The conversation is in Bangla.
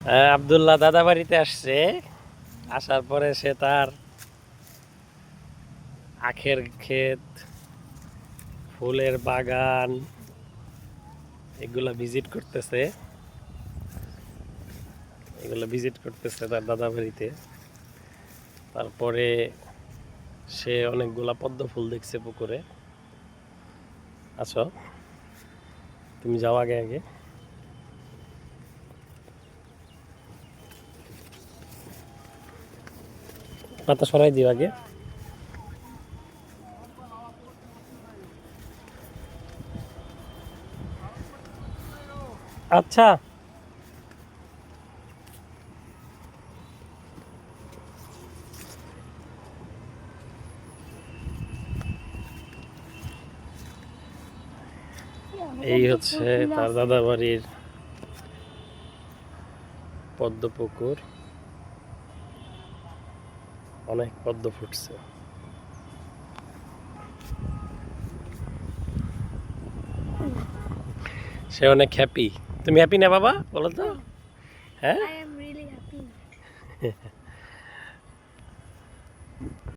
আব্দুল্লাহ দাদা বাড়িতে আসছে। আসার পরে সে তার আখের ক্ষেত, ফুলের বাগান এগুলা ভিজিট করতেছে তার দাদা বাড়িতে। তারপরে সে অনেকগুলা পদ্ম ফুল দেখছে পুকুরে। আছো, তুমি যাও আগে আগে। পাতা সরাই দিও আগে। আচ্ছা, এই হচ্ছে তার দাদা বাড়ির পদ্ম পুকুর। অনেক পদ্ম ফুটছে। সে অনেক হ্যাপি। তুমি হ্যাপি না বাবা, বলো তো? হ্যাঁ।